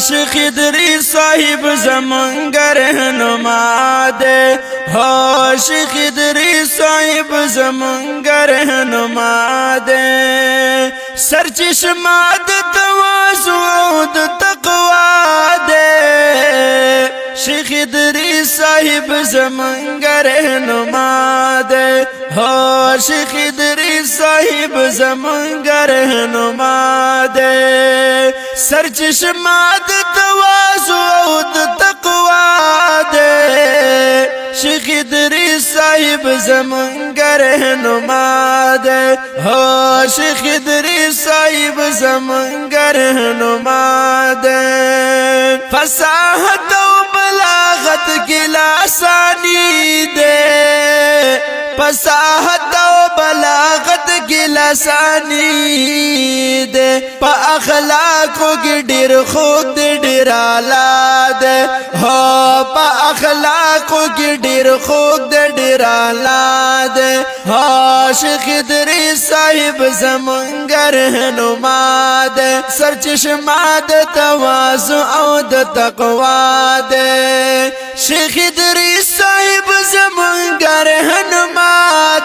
شیخ ادریس صاحب زمونږ رهنما دی هو شیخ ادریس صاحب زمونږ رهنما دی سرچشمه د تواضع او د تقوا دی شیخ ادریس صاحب زمونږ رهنما دی هو شیخ ادریس صاحب زمونږ رهنما دی سرچشمه د تواضع او د تقوا دی شیخ ادریس صاحب زمونږ رهنما دی هو شیخ ادریس صاحب زمونږ رهنما دی فصاحت او بلاغت کی لاسانی دی فصاحت او بلاغت کی لاسانی دی پا اخلاقو کی ډیر خود ډیر اعلی دی هو پا اخلاقو کی ډیر خود ډیر اعلی دی هو شیخ ادریس صاحب زمونږ رهنما دی سرچشمه د تواضع او د تقوا دی شیخ ادریس صاحب زمونږ رهنما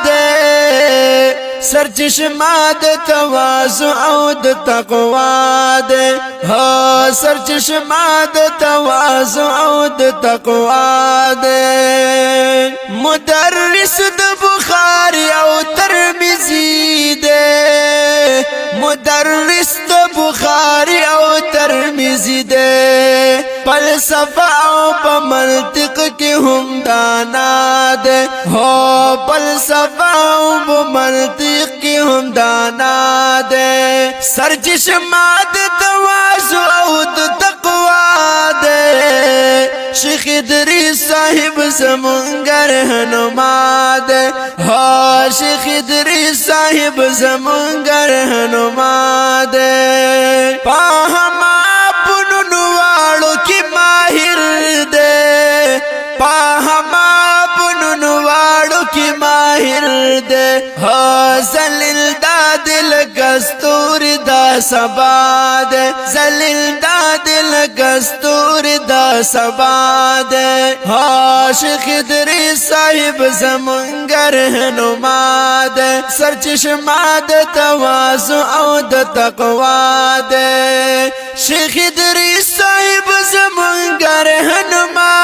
دی سرچشمه د تواضع او د تقوا دی هو سرچشمه د تواضع او د تقوا دی مدرس د بخاری او ترمذی دی مدرس د بخاری او ترمذی دی فلسفه او په منطق کې هم دانا دی هو فلسفه او په منطق کې هم دانا دی سرچشمه د تواضع او د تقوا دی شیخ ادریس صاحب زمونږ رهنما دی هو شیخ ادریس صاحب زمونږ رهنما دی په هما فنونو واړو کې ماهر دی په هما فنونو واړو کې ماهر دی هو ذلیل دا دل کستور دا سبا دی ذلیل دا دل کستور دا سبا دی هو شیخ ادریس صاحب زمونږ رهنما دی سرچشمه د تواضع او د تقوا دی شیخ ادریس صاحب زمونږ رهنما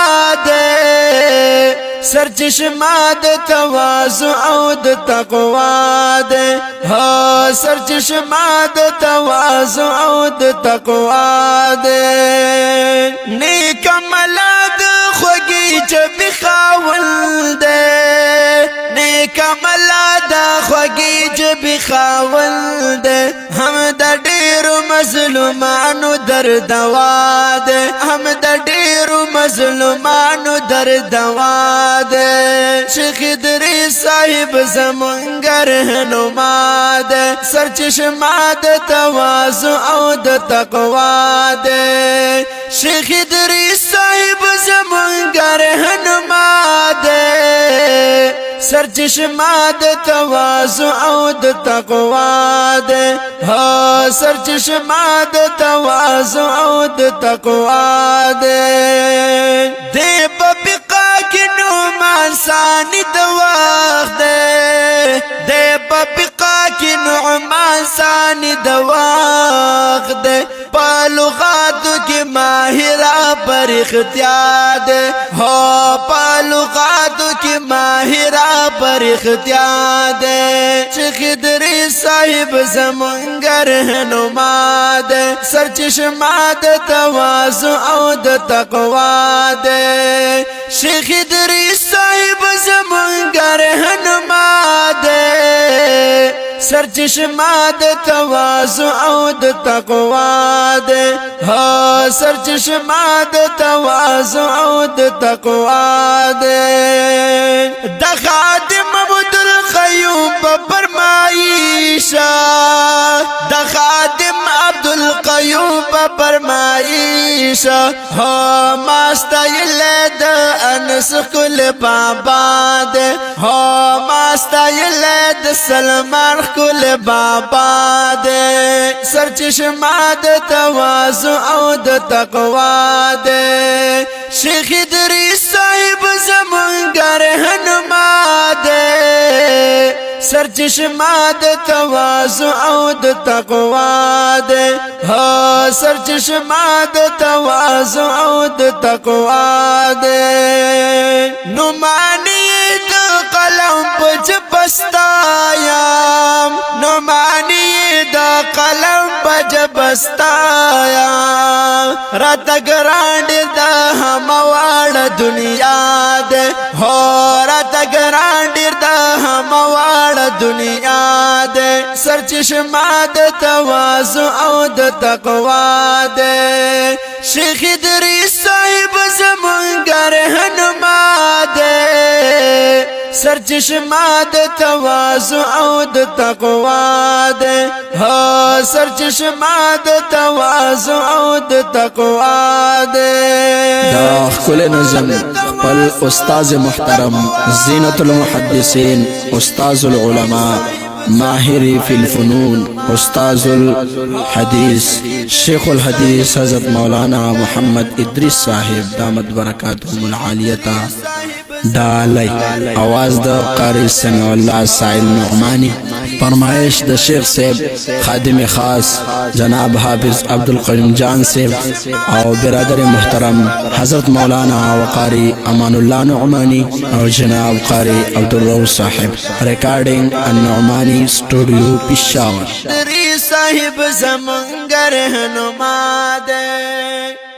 دی سرچشمه د تواضع او د تقوا دی هو سرچشمه د تواضع او د تقوا دی نیک عمله د خوږی جبې خاوند دی نیک عمله د خوږی جبې خاوند دی هم د ډیرو مظلومانو دردوا دی هم د ډیرو مظلومانو دردوا دی شیخ ادریس صاحب زمونږ رهنما دی سرچشمه د تواضع او د تقوا دی شیخ ادریس صاحب زمونږ رهنما دی سرچشمه د تواضع او د تقوا دی هو سرچشمه د تواضع او د تقوا دی دی په بقا کې نعمان ثانی د وخت دی دی په بقا کې نعمان ثانی د وخت دی په لغاتو کې ماهره پر اختیار دی هو په لغاتو کې ماهره پر اختیار دی شیخ ادریس صاحب زمونږ رهنما دی سرچشمه د تواضع او د تقوا دی شیخ ادریس صاحب زمونږ رهنما دی سرچشمه د تواضع او د تقوا دی هو سرچشمه د تواضع او د تقوا دی د خادم عبدالقیوم په فرمایشه د خادم عبدالقیوم په فرمایشه هو ماستایل د انس کل بابا دی هو ماستایل د د سلمان خل بابا دے سرچشمہ د تواضع او د تقوا دے شیخ ادریس صاحب زمونږ رهنما دے سرچشمہ د تواضع او د تقوا دے ہو سرچشمہ د تواضع او د تقوا دے نمانی د قلم پج بستایم نمانی د قلم پج بستایم رات گرانڈ د ہموار دنیا دے ہو رات گرانڈ د ہموار دنیا دے سرچشمہ د تواضع او د تقوا دے شیخ ادریس صاحب زمونږ رهنما دے سرچشمہ د تواضع او د تقوا دے ہو سرچشمہ د تواضع او د تقوا دے دا خل نظم خپل استاذ محترم زینت المحدثین استاذ العلماء ماهر فی الفنون استاذ الحدیث شیخ الحدیث حضرت مولانا محمد ادریس صاحب دامت برکاتهم العالیتا ڈالی آواز دا قاری سمیع اللہ سائل نعمانی فرمائش دا شیخ صاحب خادم خاص جناب حافظ عبدالقیوم جان صاحب او برادر محترم حضرت مولانا وقاری امان اللہ نعمانی او جناب قاری عبدالرؤوف صاحب ریکارڈنگ النعمانی اسٹوڈیو پشاور ادریس صاحب زمونږ رهنما دے